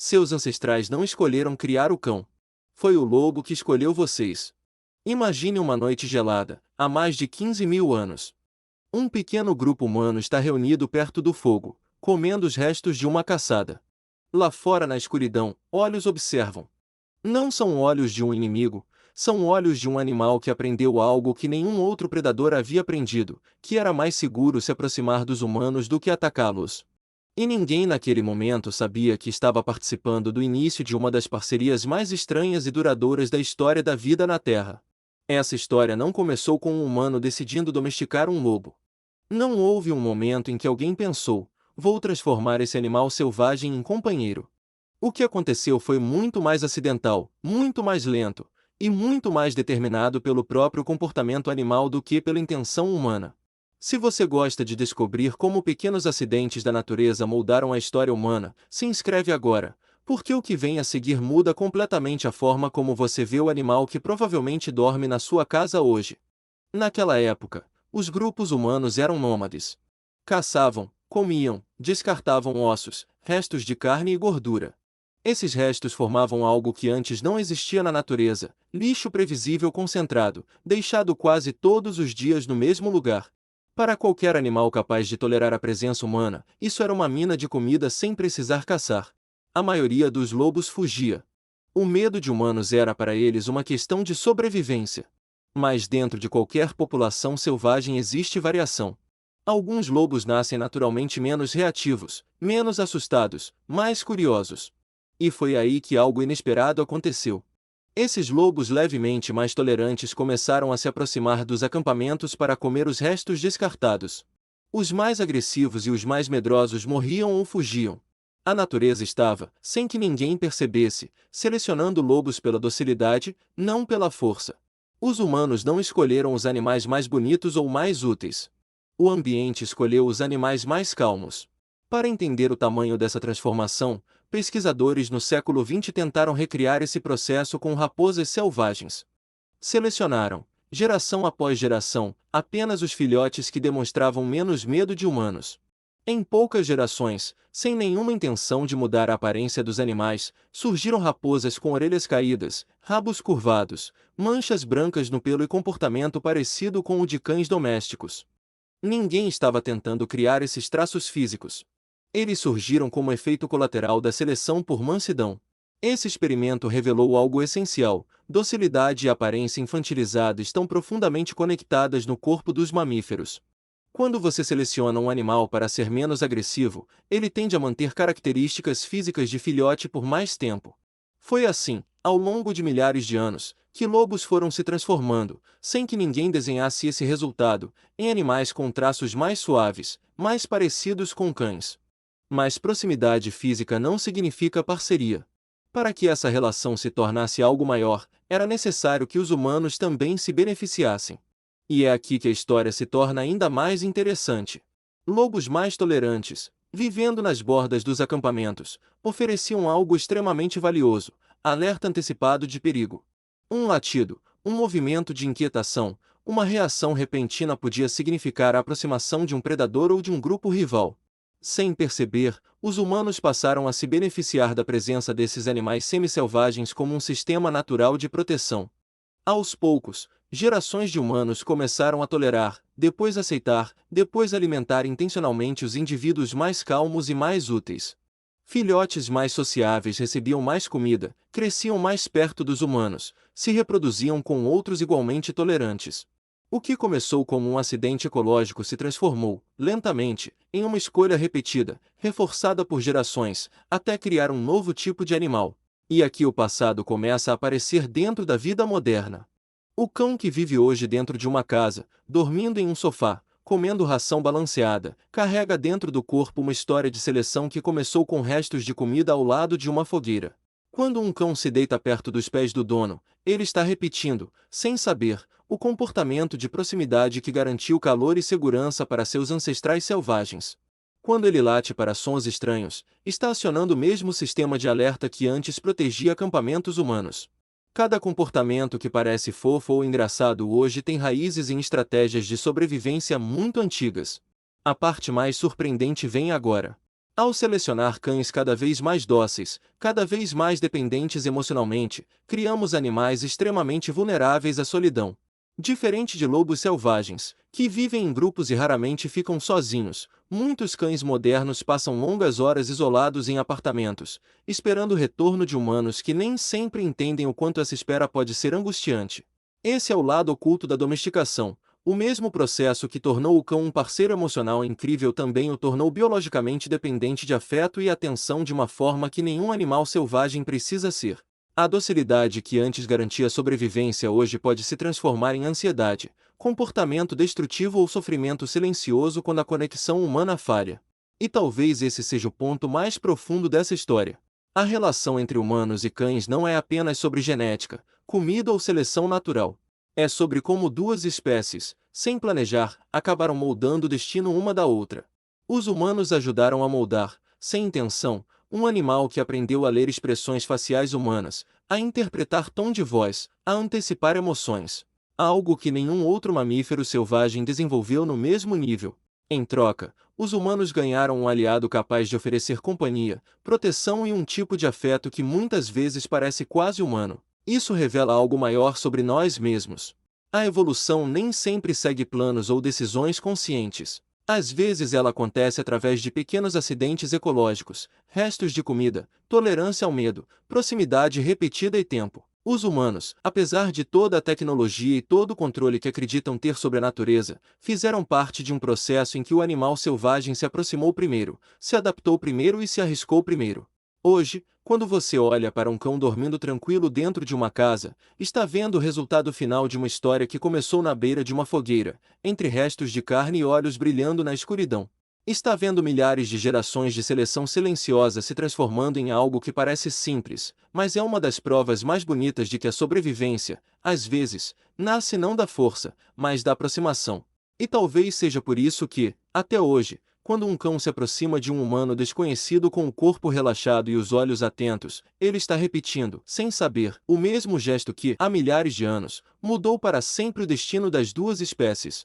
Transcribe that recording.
Seus ancestrais não escolheram criar o cão. Foi o lobo que escolheu vocês. Imagine uma noite gelada, há mais de 15.000 anos. Um pequeno grupo humano está reunido perto do fogo, comendo os restos de uma caçada. Lá fora na escuridão, olhos observam. Não são olhos de um inimigo, são olhos de um animal que aprendeu algo que nenhum outro predador havia aprendido, que era mais seguro se aproximar dos humanos do que atacá-los. E ninguém naquele momento sabia que estava participando do início de uma das parcerias mais estranhas e duradouras da história da vida na Terra. Essa história não começou com um humano decidindo domesticar um lobo. Não houve um momento em que alguém pensou: vou transformar esse animal selvagem em companheiro. O que aconteceu foi muito mais acidental, muito mais lento, e muito mais determinado pelo próprio comportamento animal do que pela intenção humana. Se você gosta de descobrir como pequenos acidentes da natureza moldaram a história humana, se inscreve agora, porque o que vem a seguir muda completamente a forma como você vê o animal que provavelmente dorme na sua casa hoje. Naquela época, os grupos humanos eram nômades. Caçavam, comiam, descartavam ossos, restos de carne e gordura. Esses restos formavam algo que antes não existia na natureza: lixo previsível concentrado, deixado quase todos os dias no mesmo lugar. Para qualquer animal capaz de tolerar a presença humana, isso era uma mina de comida sem precisar caçar. A maioria dos lobos fugia. O medo de humanos era para eles uma questão de sobrevivência. Mas dentro de qualquer população selvagem existe variação. Alguns lobos nascem naturalmente menos reativos, menos assustados, mais curiosos. E foi aí que algo inesperado aconteceu. Esses lobos levemente mais tolerantes começaram a se aproximar dos acampamentos para comer os restos descartados. Os mais agressivos e os mais medrosos morriam ou fugiam. A natureza estava, sem que ninguém percebesse, selecionando lobos pela docilidade, não pela força. Os humanos não escolheram os animais mais bonitos ou mais úteis. O ambiente escolheu os animais mais calmos. Para entender o tamanho dessa transformação, pesquisadores no século XX tentaram recriar esse processo com raposas selvagens. Selecionaram, geração após geração, apenas os filhotes que demonstravam menos medo de humanos. Em poucas gerações, sem nenhuma intenção de mudar a aparência dos animais, surgiram raposas com orelhas caídas, rabos curvados, manchas brancas no pelo e comportamento parecido com o de cães domésticos. Ninguém estava tentando criar esses traços físicos. Eles surgiram como efeito colateral da seleção por mansidão. Esse experimento revelou algo essencial: docilidade e aparência infantilizada estão profundamente conectadas no corpo dos mamíferos. Quando você seleciona um animal para ser menos agressivo, ele tende a manter características físicas de filhote por mais tempo. Foi assim, ao longo de milhares de anos, que lobos foram se transformando, sem que ninguém desenhasse esse resultado, em animais com traços mais suaves, mais parecidos com cães. Mas proximidade física não significa parceria. Para que essa relação se tornasse algo maior, era necessário que os humanos também se beneficiassem. E é aqui que a história se torna ainda mais interessante. Lobos mais tolerantes, vivendo nas bordas dos acampamentos, ofereciam algo extremamente valioso: alerta antecipado de perigo. Um latido, um movimento de inquietação, uma reação repentina podia significar a aproximação de um predador ou de um grupo rival. Sem perceber, os humanos passaram a se beneficiar da presença desses animais semi-selvagens como um sistema natural de proteção. Aos poucos, gerações de humanos começaram a tolerar, depois aceitar, depois alimentar intencionalmente os indivíduos mais calmos e mais úteis. Filhotes mais sociáveis recebiam mais comida, cresciam mais perto dos humanos, se reproduziam com outros igualmente tolerantes. O que começou como um acidente ecológico se transformou, lentamente, em uma escolha repetida, reforçada por gerações, até criar um novo tipo de animal. E aqui o passado começa a aparecer dentro da vida moderna. O cão que vive hoje dentro de uma casa, dormindo em um sofá, comendo ração balanceada, carrega dentro do corpo uma história de seleção que começou com restos de comida ao lado de uma fogueira. Quando um cão se deita perto dos pés do dono, ele está repetindo, sem saber, o comportamento de proximidade que garantiu calor e segurança para seus ancestrais selvagens. Quando ele late para sons estranhos, está acionando o mesmo sistema de alerta que antes protegia acampamentos humanos. Cada comportamento que parece fofo ou engraçado hoje tem raízes em estratégias de sobrevivência muito antigas. A parte mais surpreendente vem agora. Ao selecionar cães cada vez mais dóceis, cada vez mais dependentes emocionalmente, criamos animais extremamente vulneráveis à solidão. Diferente de lobos selvagens, que vivem em grupos e raramente ficam sozinhos, muitos cães modernos passam longas horas isolados em apartamentos, esperando o retorno de humanos que nem sempre entendem o quanto essa espera pode ser angustiante. Esse é o lado oculto da domesticação. O mesmo processo que tornou o cão um parceiro emocional incrível também o tornou biologicamente dependente de afeto e atenção de uma forma que nenhum animal selvagem precisa ser. A docilidade que antes garantia sobrevivência hoje pode se transformar em ansiedade, comportamento destrutivo ou sofrimento silencioso quando a conexão humana falha. E talvez esse seja o ponto mais profundo dessa história. A relação entre humanos e cães não é apenas sobre genética, comida ou seleção natural. É sobre como duas espécies, sem planejar, acabaram moldando o destino uma da outra. Os humanos ajudaram a moldar, sem intenção, um animal que aprendeu a ler expressões faciais humanas, a interpretar tom de voz, a antecipar emoções. Algo que nenhum outro mamífero selvagem desenvolveu no mesmo nível. Em troca, os humanos ganharam um aliado capaz de oferecer companhia, proteção e um tipo de afeto que muitas vezes parece quase humano. Isso revela algo maior sobre nós mesmos. A evolução nem sempre segue planos ou decisões conscientes. Às vezes ela acontece através de pequenos acidentes ecológicos, restos de comida, tolerância ao medo, proximidade repetida e tempo. Os humanos, apesar de toda a tecnologia e todo o controle que acreditam ter sobre a natureza, fizeram parte de um processo em que o animal selvagem se aproximou primeiro, se adaptou primeiro e se arriscou primeiro. Hoje, quando você olha para um cão dormindo tranquilo dentro de uma casa, está vendo o resultado final de uma história que começou na beira de uma fogueira, entre restos de carne e olhos brilhando na escuridão. Está vendo milhares de gerações de seleção silenciosa se transformando em algo que parece simples, mas é uma das provas mais bonitas de que a sobrevivência, às vezes, nasce não da força, mas da aproximação. E talvez seja por isso que, até hoje, quando um cão se aproxima de um humano desconhecido com o corpo relaxado e os olhos atentos, ele está repetindo, sem saber, o mesmo gesto que, há milhares de anos, mudou para sempre o destino das duas espécies.